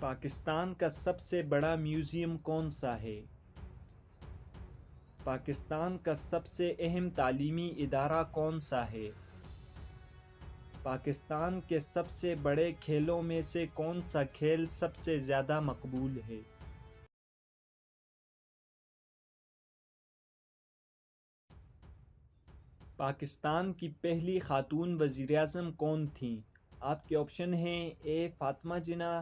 पाकिस्तान का सबसे बड़ा म्यूज़ियम कौन सा है? पाकिस्तान का सबसे अहम तालीमी इदारा कौन सा है? पाकिस्तान के सबसे बड़े खेलों में से कौन सा खेल सबसे ज़्यादा मकबूल है? पाकिस्तान की पहली खातून वज़ीर-ए-आज़म कौन थीं? आपके ऑप्शन हैं ए फातिमा जिन्ना,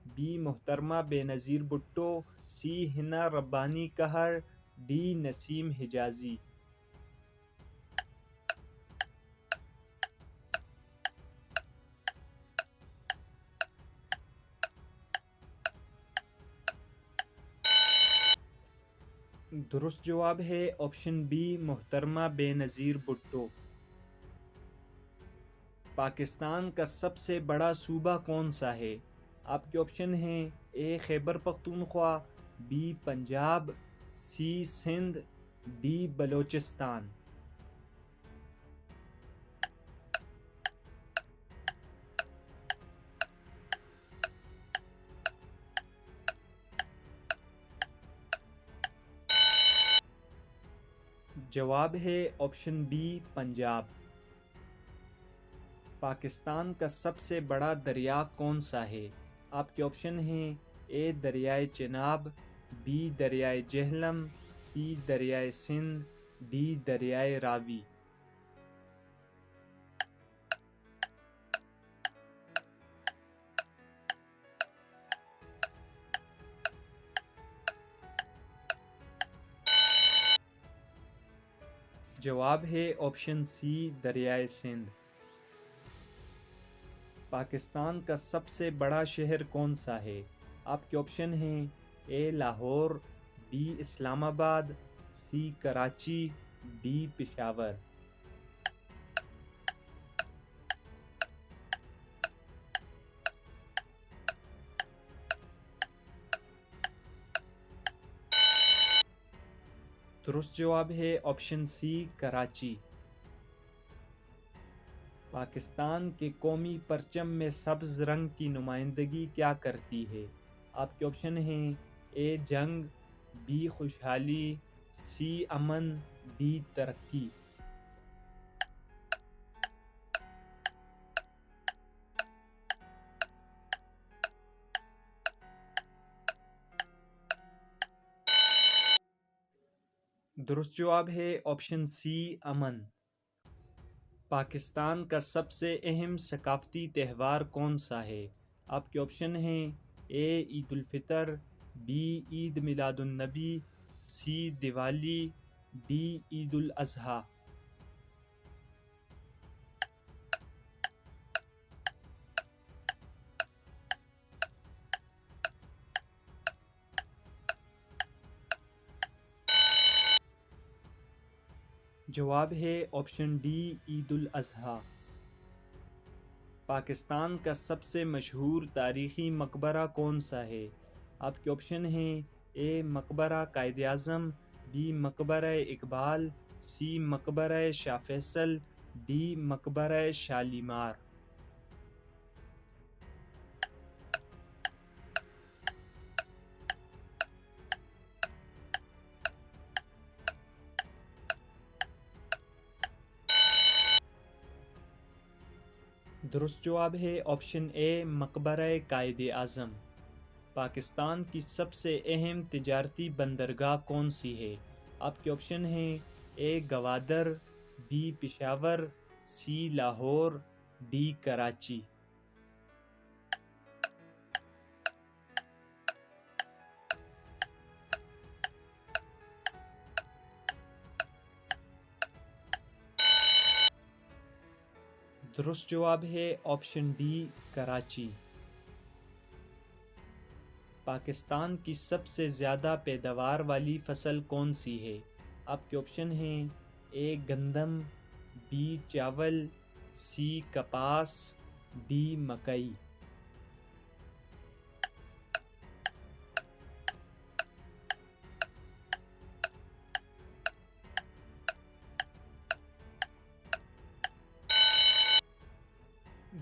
बी मुहतरमा बेनज़ीर भुट्टो, सी हिना रब्बानी कहर, डी नसीम हिजाज़ी। दुरुस्त जवाब है ऑप्शन बी मुहतरमा बेनज़ीर भुट्टो। पाकिस्तान का सबसे बड़ा सूबा कौन सा है? आपके ऑप्शन हैं ए खैबर पख्तूनख्वा, बी पंजाब, सी सिंध, डी बलोचिस्तान। जवाब है ऑप्शन बी पंजाब। पाकिस्तान का सबसे बड़ा दरिया कौन सा है? आपके ऑप्शन हैं ए दरियाए चेनाब, बी दरियाए जेहलम, सी दरियाए सिंध, डी दरियाए रावी। जवाब है ऑप्शन सी दरियाए सिंध। पाकिस्तान का सबसे बड़ा शहर कौन सा है? आपके ऑप्शन हैं ए लाहौर, बी इस्लामाबाद, सी कराची, डी पेशावर। दुरुस्त जवाब है ऑप्शन सी कराची। पाकिस्तान के कौमी परचम में सब्ज़ रंग की नुमाइंदगी क्या करती है? आपके ऑप्शन हैं ए जंग, बी खुशहाली, सी अमन, डी तरक्की। दुरुस्त जवाब है ऑप्शन सी अमन। पाकिस्तान का सबसे अहम सकाफ़ती त्यौहार कौन सा है? आपके ऑप्शन हैं ए ईद उल फितर, बी ईद मिलादुन्नबी, सी दिवाली, डी ईद उल अज़हा। जवाब है ऑप्शन डी ईद उल अज़हा। पाकिस्तान का सबसे मशहूर तारीख़ी मकबरा कौन सा है? आपके ऑप्शन हैं ए मकबरा कायद आज़म, बी मकबरा इकबाल, सी मकबरा शाह फैसल, डी मकबरा शालीमार। दुरुस्त जवाब है ऑप्शन ए मकबरा कायद आज़म। पाकिस्तान की सबसे अहम तिजारती बंदरगाह कौन सी है? आपके ऑप्शन हैं ए गवादर, बी पेशावर, सी लाहौर, डी कराची। दुरुस्त जवाब है ऑप्शन डी कराची। पाकिस्तान की सबसे ज़्यादा पैदावार वाली फसल कौन सी है? आपके ऑप्शन हैं ए गंदम, बी चावल, सी कपास, डी मकई।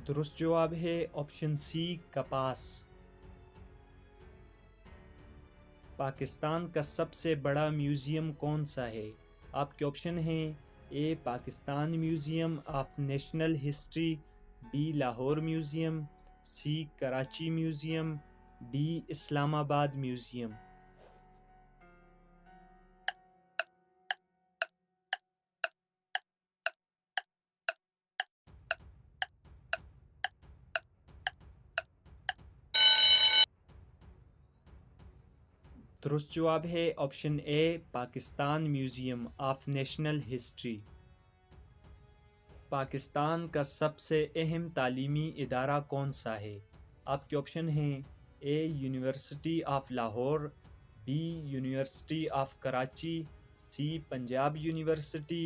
दुरुस्त जवाब है ऑप्शन सी कपास। पाकिस्तान का सबसे बड़ा म्यूज़ियम कौन सा है? आपके ऑप्शन हैं A Pakistan museum of national history, B Lahore museum, C Karachi museum, D Islamabad museum. दुरुस्त जवाब है option A Pakistan museum of national history. Pakistan का सबसे अहम तालीमी इदारा कौन सा है? आपके ऑप्शन हैं A university of Lahore, B university of Karachi, C Punjab university,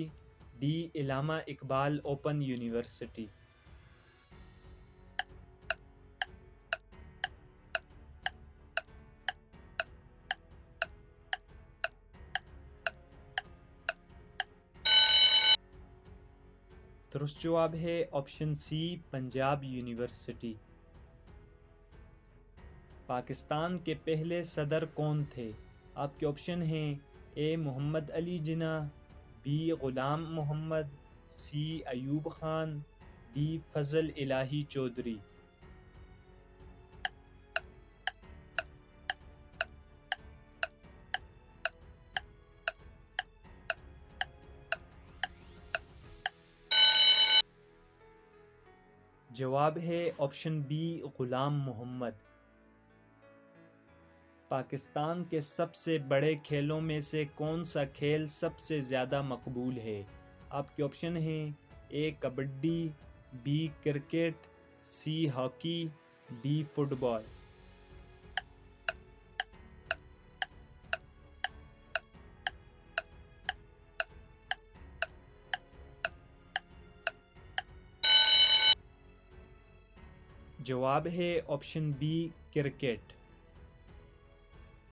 D Allama Iqbal open university. दुरुस्त जवाब है option C Punjab university. Pakistan के पहले सदर कौन थे? आपके ऑप्शन हैं A Mohammad Ali Jinnah, B Ghulam Mohammad, C Ayub Khan, D Fazal Elahi Chaudhry. जवाब है ऑप्शन बी ग़ुलाम मोहम्मद। पाकिस्तान के सबसे बड़े खेलों में से कौन सा खेल सबसे ज़्यादा मकबूल है? आपके ऑप्शन हैं A kabaddi, B cricket, C hockey, D football. जवाब है ऑप्शन बी क्रिकेट।